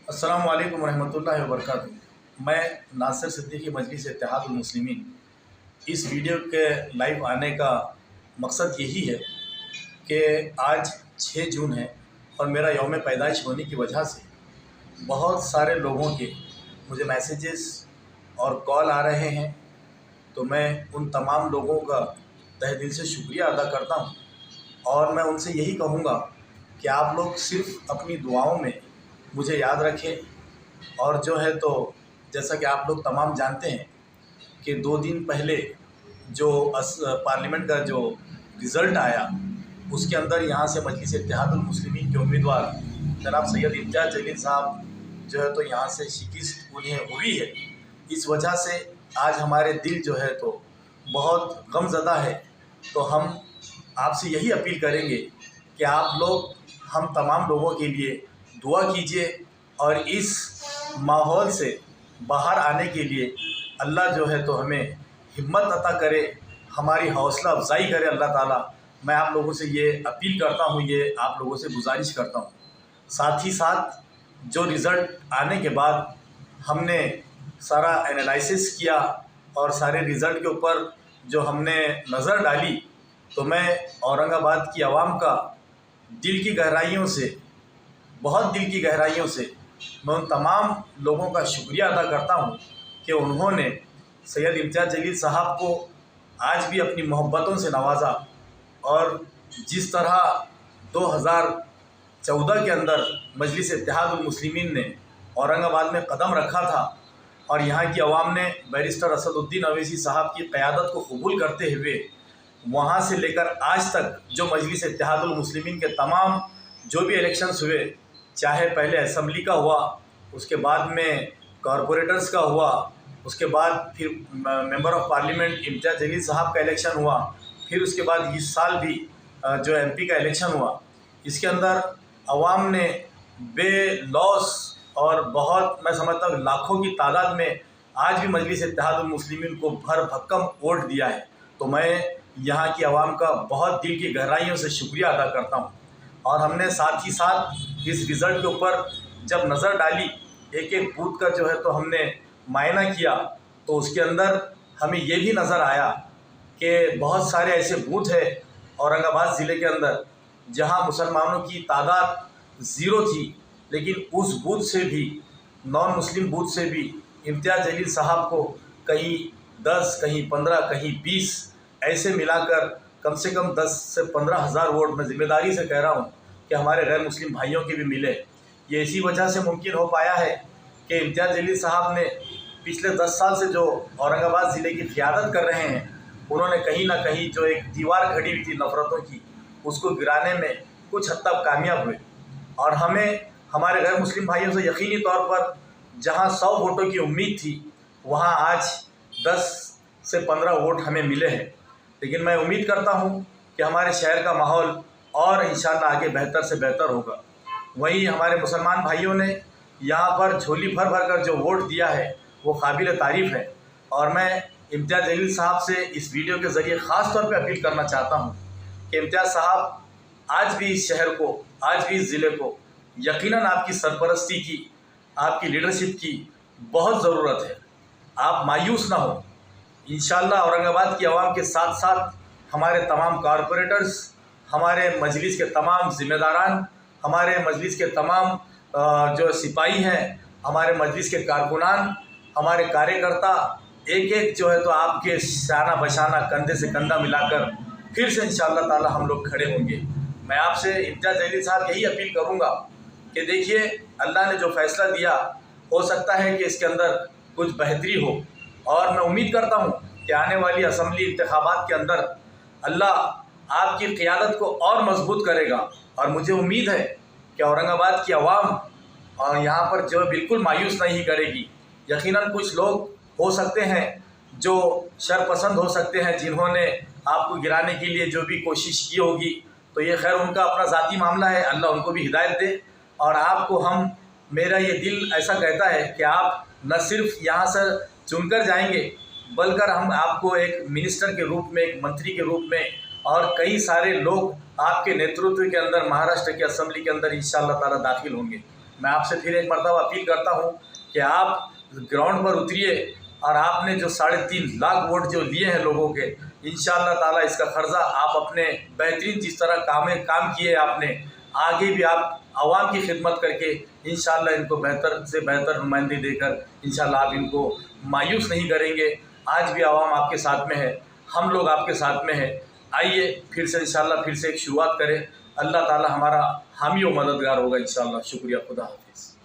अस्सलाम वालेकुम रहमतुल्लाहि व बरकातुहू। मैं नासिर सिद्दीकी मजलिस इत्तेहादुल मुस्लिमीन। इस वीडियो के लाइव आने का मकसद यही है कि आज 6 जून है और मेरा यौम पैदाइश होने की वजह से बहुत सारे लोगों के मुझे मैसेजेस और कॉल आ रहे हैं। तो मैं उन तमाम लोगों का तहे दिल से शुक्रिया अदा करता हूँ और मैं उनसे यही कहूँगा कि आप लोग सिर्फ़ अपनी दुआओं में मुझे याद रखें। और जो है तो जैसा कि आप लोग तमाम जानते हैं कि 2 दिन पहले जो पार्लियामेंट का जो रिज़ल्ट आया उसके अंदर यहाँ से मजलिस इत्तेहादुल मुस्लिमीन के उम्मीदवार जनाब सैयद इम्तियाज़ जलील साहब जो है तो यहाँ से शिकस्त उन्हें हुई है। इस वजह से आज हमारे दिल जो है तो बहुत गमज़दा है। तो हम आपसे यही अपील करेंगे कि आप लोग हम तमाम लोगों के लिए दुआ कीजिए और इस माहौल से बाहर आने के लिए अल्लाह जो है तो हमें हिम्मत अता करे, हमारी हौसला अफजाई करे अल्लाह ताला। मैं आप लोगों से ये अपील करता हूँ, ये आप लोगों से गुजारिश करता हूँ। साथ ही साथ जो रिज़ल्ट आने के बाद हमने सारा एनालिसिस किया और सारे रिज़ल्ट के ऊपर जो हमने नज़र डाली, तो मैं औरंगाबाद की आवाम का दिल की गहराइयों से, बहुत दिल की गहराइयों से मैं उन तमाम लोगों का शुक्रिया अदा करता हूँ कि उन्होंने सैयद इम्तियाज़ जलील साहब को आज भी अपनी मोहब्बतों से नवाजा। और जिस तरह 2014 के अंदर मजलिस इत्तेहादुल मुस्लिमीन ने औरंगाबाद में कदम रखा था और यहाँ की आवाम ने बैरिस्टर असदुद्दीन अवैसी साहब की क़यादत को कबूल करते हुए वहाँ से लेकर आज तक जो मजलिस इत्तेहादुल मुस्लिमीन के तमाम जो भी इलेक्शंस हुए, चाहे पहले असम्बली का हुआ, उसके बाद में कॉरपोरेटर्स का हुआ, उसके बाद फिर मेंबर ऑफ़ पार्लियामेंट इम्तियाज़ जलील साहब का इलेक्शन हुआ, फिर उसके बाद इस साल भी जो एमपी का इलेक्शन हुआ, इसके अंदर अवाम ने बेलौस और बहुत मैं समझता हूँ लाखों की तादाद में आज भी मजलिस इत्तेहादुल मुस्लिमीन को भर भक्कम वोट दिया है। तो मैं यहाँ की आवाम का बहुत दिल की गहराइयों से शुक्रिया अदा करता हूँ। और हमने साथ ही साथ इस रिज़ल्ट के ऊपर जब नज़र डाली, एक एक बूथ का जो है तो हमने मायना किया, तो उसके अंदर हमें ये भी नज़र आया कि बहुत सारे ऐसे बूथ हैं औरंगाबाद ज़िले के अंदर जहां मुसलमानों की तादाद ज़ीरो थी, लेकिन उस बूथ से भी, नॉन मुस्लिम बूथ से भी इम्तियाज़ जलील साहब को कहीं 10, कहीं 15, कहीं 20 ऐसे मिलाकर कम से कम 10 से 15 हज़ार वोट मैं ज़िम्मेदारी से कह रहा हूँ कि हमारे गैर मुस्लिम भाइयों के भी मिले। ये इसी वजह से मुमकिन हो पाया है कि इम्तियाज़ जलील साहब ने पिछले 10 साल से जो औरंगाबाद ज़िले की क़यादत कर रहे हैं, उन्होंने कहीं ना कहीं जो एक दीवार खड़ी हुई थी नफ़रतों की, उसको गिराने में कुछ हद तक कामयाब हुए। और हमें हमारे गैर मुस्लिम भाइयों से यकीनी तौर पर जहाँ 100 वोटों की उम्मीद थी, वहाँ आज 10 से 15 वोट हमें मिले हैं। लेकिन मैं उम्मीद करता हूँ कि हमारे शहर का माहौल और इंशाअल्लाह आगे बेहतर से बेहतर होगा। वहीं हमारे मुसलमान भाइयों ने यहाँ पर झोली भर भर कर जो वोट दिया है वो काबिल तारीफ़ है। और मैं इम्तियाज़ जलील साहब से इस वीडियो के ज़रिए ख़ास तौर पे अपील करना चाहता हूँ कि इम्तियाज़ साहब, आज भी इस शहर को, आज भी इस ज़िले को यकीनन आपकी सरपरस्ती की, आपकी लीडरशिप की बहुत ज़रूरत है। आप मायूस ना हो। इंशाअल्लाह औरंगाबाद की आवाम के साथ साथ हमारे तमाम कॉरपोरेटर्स, हमारे मजलिस के तमाम ज़िम्मेदारान, हमारे मजलिस के तमाम जो सिपाही हैं, हमारे मजलिस के कारकुनान, हमारे कार्यकर्ता एक एक जो है तो आपके शाना बशाना कंधे से कंधा मिलाकर फिर से इंशाअल्लाह ताला हम लोग खड़े होंगे। मैं आपसे इम्तियाज़ जलील साहब यही अपील करूँगा कि देखिए, अल्लाह ने जो फ़ैसला दिया, हो सकता है कि इसके अंदर कुछ बेहतरी हो। और मैं उम्मीद करता हूँ कि आने वाली असम्बली इंतखाबात के अंदर अल्लाह आपकी क़यादत को और मजबूत करेगा। और मुझे उम्मीद है कि औरंगाबाद की आवाम यहाँ पर जो बिल्कुल मायूस नहीं करेगी। यकीनन कुछ लोग हो सकते हैं जो शरपसंद हो सकते हैं, जिन्होंने आपको गिराने के लिए जो भी कोशिश की होगी, तो ये खैर उनका अपना ज़ाती मामला है, अल्लाह उनको भी हिदायत दे। और आपको मेरा ये दिल ऐसा कहता है कि आप न सिर्फ यहाँ से चुनकर जाएंगे, बल्कि हम आपको एक मिनिस्टर के रूप में, एक मंत्री के रूप में, और कई सारे लोग आपके नेतृत्व के अंदर महाराष्ट्र की असम्बली के अंदर इंशाअल्लाह ताला दाखिल होंगे। मैं आपसे फिर एक मरतबा अपील करता हूँ कि आप ग्राउंड पर उतरिए और आपने जो 3.5 लाख वोट जो लिए हैं लोगों के, इंशाअल्लाह ताला इसका कर्जा आप अपने बेहतरीन जिस तरह काम किए आपने, आगे भी आप आवाम की खिदमत करके इंशाअल्लाह इनको बेहतर से बेहतर नुमाइंदगी देकर इंशाअल्लाह आप इनको मायूस नहीं करेंगे। आज भी आवाम आपके साथ में है, हम लोग आपके साथ में हैं। आइए फिर से इंशाअल्लाह फिर से एक शुरुआत करें। अल्लाह ताला हमारा हामी व मददगार होगा इंशाअल्लाह। शुक्रिया, खुदा हाफिज़।